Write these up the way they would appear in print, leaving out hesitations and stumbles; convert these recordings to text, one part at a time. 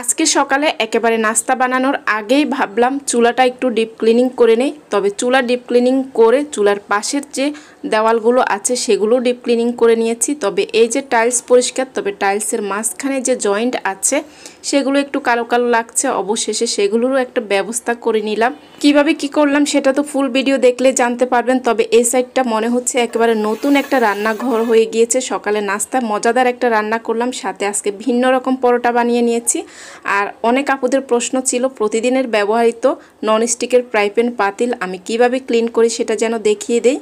আজকে সকালে একেবারে নাস্তা বানানোর আগেই ভাবলাম চুলাটা একটু ডিপ ক্লিনিং করে নেই। তবে চুলা ডিপ ক্লিনিং করে চুলার পাশের যে দেওয়ালগুলো আছে সেগুলো ডিপ ক্লিনিং করে নিয়েছি। তবে এই যে টাইলস পরিষ্কার, তবে টাইলসের মাঝখানে যে জয়েন্ট আছে সেগুলো একটু কালো কালো লাগছে। অবশেষে সেগুলোরও একটা ব্যবস্থা করে নিলাম। কিভাবে কি করলাম সেটা তো ফুল ভিডিও দেখলে জানতে পারবেন। তবে এই সাইডটা মনে হচ্ছে একেবারে নতুন একটা রান্নাঘর হয়ে গিয়েছে। সকালে নাস্তা মজাদার একটা রান্না করলাম, সাথে আজকে ভিন্ন রকম পরোটা বানিয়ে নিয়েছি। আর অনেক আপুদের প্রশ্ন ছিল প্রতিদিনের ব্যবহৃত ননস্টিকের ফ্রাই প্যান পাতিল আমি কিভাবে ক্লিন করি সেটা যেন দেখিয়ে দেই।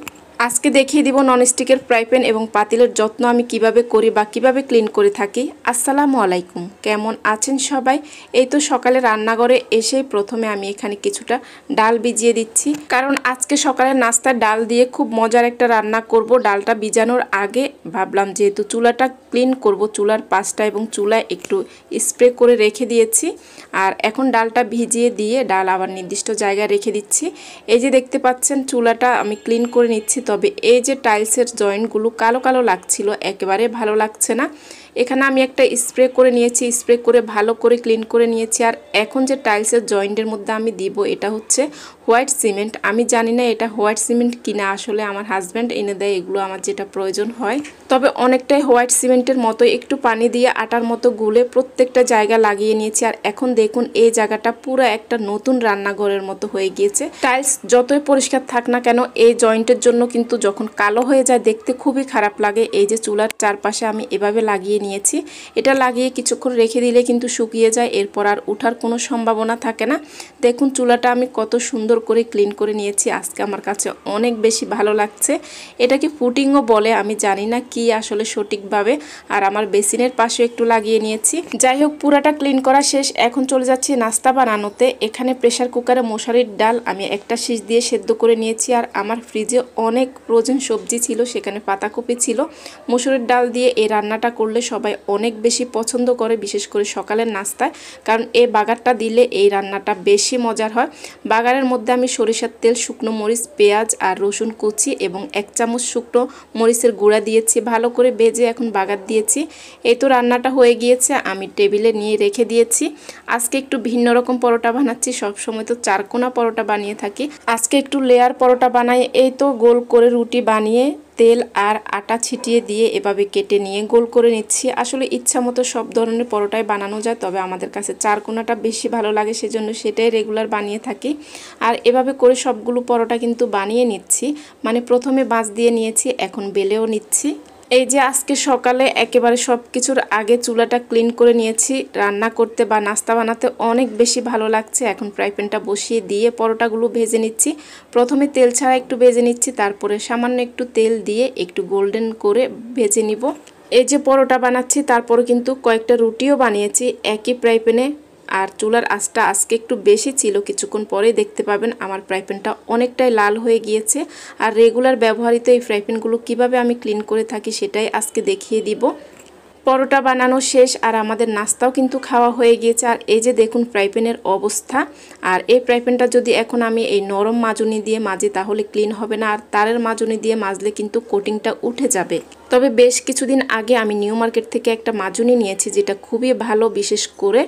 আজকে দেখিয়ে দিব ননস্টিকের ফ্রাই প্যান এবং পাতিলের যত্ন আমি কিভাবে করি বা কিভাবে ক্লিন করে থাকি। আসসালামু আলাইকুম, কেমন আছেন সবাই? এই তো সকালে রান্নাঘরে এসেই প্রথমে আমি এখানে কিছুটা ডাল ভিজিয়ে দিচ্ছি, কারণ আজকে সকালে নাস্তার ডাল দিয়ে খুব মজার একটা রান্না করব। ডালটা ভিজানোর আগে ভাবলাম যেহেতু চুলাটা ক্লিন করব, চুলার পাশটা এবং চুলায় একটু স্প্রে করে রেখে দিয়েছি। আর এখন ডালটা ভিজিয়ে দিয়ে ডাল আবার নির্দিষ্ট জায়গায় রেখে দিচ্ছি। এই যে দেখতে পাচ্ছেন চুলাটা আমি ক্লিন করে নিচ্ছি। তবে এই যে টাইলসের জয়েন্টগুলো কালো কালো লাগছিল, একেবারে ভালো লাগছে না। এখানে আমি একটা স্প্রে করে নিয়েছি, স্প্রে করে ভালো করে ক্লিন করে নিয়েছি। আর এখন যে টাইলসের জয়েন্টের মধ্যে আমি দিব এটা হচ্ছে হোয়াইট সিমেন্ট। আমি জানি না এটা হোয়াইট সিমেন্ট কিনা, আসলে আমার হাজব্যান্ড এনে দেয় এগুলো আমার যেটা প্রয়োজন হয়। তবে অনেকটাই হোয়াইট সিমেন্টের মতো, একটু পানি দিয়ে আটার মতো গুলে প্রত্যেকটা জায়গা লাগিয়ে নিয়েছি। আর এখন দেখুন এই জায়গাটা পুরো একটা নতুন রান্নাঘরের মতো হয়ে গিয়েছে। টাইলস যতই পরিষ্কার থাক না কেন এই জয়েন্টের জন্য কিন্তু যখন কালো হয়ে যায় দেখতে খুবই খারাপ লাগে। এই যে চুলার চারপাশে আমি এভাবে লাগিয়ে নিয়েছি। এটা লাগিয়ে কিছুক্ষণ রেখে দিলে কিন্তু শুকিয়ে যায়, এরপর আর ওঠার কোনো সম্ভাবনা থাকে না। দেখুন চুলাটা আমি কত সুন্দর করে ক্লিন করে নিয়েছি। আজকে আমার কাছে অনেক বেশি ভালো লাগছে। এটাকে ফুটিংও বলে, আমি জানি না কি আসলে সঠিকভাবে। আর আমার বেসিনের পাশে একটু লাগিয়ে নিয়েছি। যাই হোক, পুরাটা ক্লিন করা শেষ। এখন চলে যাচ্ছি নাস্তা বানানোতে। এখানে প্রেসার কুকারে মশারির ডাল আমি একটা শীষ দিয়ে সেদ্ধ করে নিয়েছি। আর আমার ফ্রিজে অনেক ফ্রোজেন সবজি ছিল, সেখানে পাতাকপি ছিল। মসুরের ডাল দিয়ে এই রান্নাটা করলে সবাই অনেক বেশি পছন্দ করে, বিশেষ করে সকালের নাস্তায়, কারণ এই বাগারটা দিলে এই রান্নাটা বেশি মজার হয়। বাগারের মধ্যে আমি সরিষার তেল, শুকনো মরিচ, পেঁয়াজ আর রসুন কুচি এবং 1 চামচ শুকনো মরিচের গুঁড়া দিয়েছি। ভালো করে ভেজে এখন বাগার দিয়েছি। এই তো রান্নাটা হয়ে গিয়েছে, আমি টেবিলে নিয়ে রেখে দিয়েছি। আজকে একটু ভিন্ন রকম পরোটা বানাচ্ছি। সবসময় তো চারকোনা পরোটা বানিয়ে থাকি, আজকে একটু লেয়ার পরোটা বানাই। এই তো গোল করে রুটি বানিয়ে তেল আর আটা ছিটিয়ে দিয়ে এভাবে কেটে নিয়ে গোল করে নিচ্ছি। আসলে ইচ্ছা মতো সব ধরনের পরোটাই বানানো যায়, তবে আমাদের কাছে চারকোনাটা বেশি ভালো লাগে, সেজন্য সেটাই রেগুলার বানিয়ে থাকি। আর এভাবে করে সবগুলো পরোটা কিন্তু বানিয়ে নিচ্ছি। মানে প্রথমে বাঁচ দিয়ে নিয়েছি, এখন বেলেও নিচ্ছি। এই যে আজকে সকালে একেবারে সব কিছুর আগে চুলাটা ক্লিন করে নিয়েছি। রান্না করতে বা নাস্তা বানাতে অনেক বেশি ভালো লাগছে। এখন ফ্রাই প্যানটা বসিয়ে দিয়ে পরোটাগুলো ভেজে নিচ্ছি। প্রথমে তেল ছাড়া একটু ভেজে নিচ্ছি, তারপরে সামান্য একটু তেল দিয়ে একটু গোল্ডেন করে ভেজে নিব। এই যে পরোটা বানাচ্ছি তারপরে কিন্তু কয়েকটা রুটিও বানিয়েছি একই ফ্রাই প্যানে। আর চুলার আঁচটা আজকে একটু বেশি ছিল, কিছুক্ষণ পরে দেখতে পাবেন আমার ফ্রাই প্যানটা অনেকটাই লাল হয়ে গিয়েছে। আর রেগুলার ব্যবহৃত এই ফ্রাই প্যানগুলো কীভাবে আমি ক্লিন করে থাকি সেটাই আজকে দেখিয়ে দিব। পরোটা বানানো শেষ আর আমাদের নাস্তাও কিন্তু খাওয়া হয়ে গিয়েছে। আর এই যে দেখুন ফ্রাই প্যানের অবস্থা। আর এই ফ্রাই প্যানটা যদি এখন আমি এই নরম মাজনি দিয়ে মাজি তাহলে ক্লিন হবে না, আর তারের মাজনি দিয়ে মাজলে কিন্তু কোটিংটা উঠে যাবে। তবে বেশ কিছুদিন আগে আমি নিউ মার্কেট থেকে একটা মাজনি নিয়েছি, যেটা খুবই ভালো, বিশেষ করে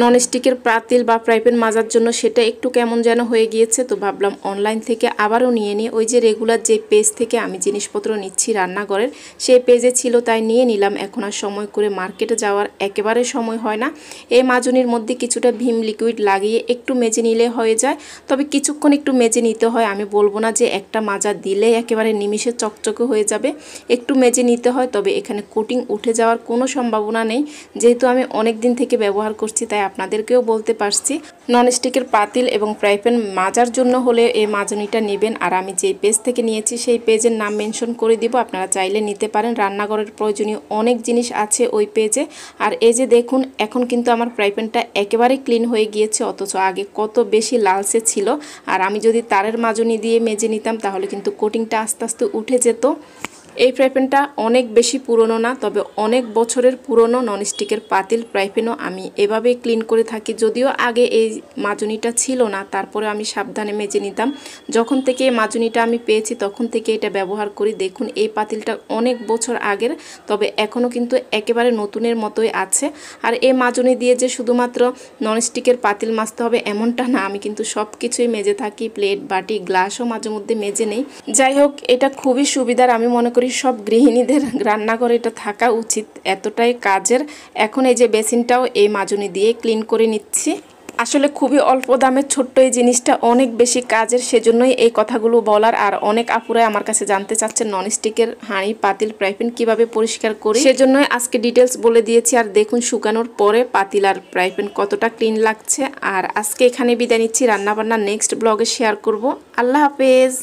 ননস্টিকের পাতিল বা ফ্রাই প্যান মাজার জন্য। সেটা একটু কেমন যেন হয়ে গিয়েছে, তো ভাবলাম অনলাইন থেকে আবারও নিয়ে নিই। ওই যে রেগুলার যে পেজ থেকে আমি জিনিসপত্র নিচ্ছি রান্নাঘরের, সেই পেজে ছিল তাই নিয়ে নিলাম। এখন আর সময় করে মার্কেটে যাওয়ার একেবারে সময় হয় না। এই মাজনির মধ্যে কিছুটা ভীম লিকুইড লাগিয়ে একটু মেজে নিলে হয়ে যায়। তবে কিছুক্ষণ একটু মেজে নিতে হয়, আমি বলবো না যে একটা মাজা দিলে একেবারে নিমিষে চকচকে হয়ে যাবে, একটু মেজে নিতে হয়। তবে এখানে কোটিং উঠে যাওয়ার কোনো সম্ভাবনা নেই, যেহেতু আমি অনেক দিন থেকে ব্যবহার করছি তাই আপনাদেরকেও বলতে পারছি। ননস্টিকের পাতিল এবং ফ্রাই প্যান মাজার জন্য হলে এই মাজনিটা নেবেন। আর আমি যেই পেজ থেকে নিয়েছি সেই পেজের নাম মেনশন করে দিব, আপনারা চাইলে নিতে পারেন। রান্নাঘরের প্রয়োজনীয় অনেক জিনিস আছে ওই পেজে। আর এই যে দেখুন এখন কিন্তু আমার ফ্রাই প্যানটা একেবারে ক্লিন হয়ে গিয়েছে, অথচ আগে কত বেশি লালচে ছিল। আর আমি যদি তারের মাজনি দিয়ে মেজে নিতাম তাহলে কিন্তু কোটিংটা আস্তে আস্তে উঠে যেত। এই ফ্রাই প্যানটা অনেক বেশি পুরনো না, তবে অনেক বছরের পুরনো ননস্টিকের পাতিল ফ্রাই প্যানও আমি এভাবেই ক্লিন করে থাকি। যদিও আগে এই মাজুনিটা ছিল না, তারপরে আমি সাবধানে মেজে নিতাম। যখন থেকে এই মাজুনিটা আমি পেয়েছি তখন থেকে এটা ব্যবহার করি। দেখুন এই পাতিলটা অনেক বছর আগের, তবে এখনও কিন্তু একেবারে নতুনের মতোই আছে। আর এই মাজুনি দিয়ে যে শুধুমাত্র ননস্টিকের পাতিল মাজতে হবে এমনটা না, আমি কিন্তু সব কিছুই মেজে থাকি। প্লেট, বাটি, গ্লাসও মাঝে মধ্যে মেজে নেই। যাই হোক, এটা খুবই সুবিধার। আমি মনে করি সব গৃহিণীদের রান্নাঘরে এটা থাকা উচিত, এতটাই কাজের। এখন এই যে বেসিনটাও এই মাজুনি দিয়ে ক্লিন করে নিচ্ছি। আসলে খুবই অল্প দামের ছোট্ট এই জিনিসটা অনেক বেশি কাজের, সেজন্যই এই কথাগুলো বলার। আর অনেক আপুরাই আমার কাছে জানতে চাচ্ছেন ননস্টিকের হাঁড়ি, পাতিল, ফ্রাই প্যান কীভাবে পরিষ্কার করি, সেজন্যই আজকে ডিটেলস বলে দিয়েছি। আর দেখুন শুকানোর পরে পাতিল আর ফ্রাই প্যান কতটা ক্লিন লাগছে। আর আজকে এখানে বিদায় নিচ্ছি, রান্নাবান্না নেক্সট ব্লগে শেয়ার করব। আল্লাহ হাফেজ।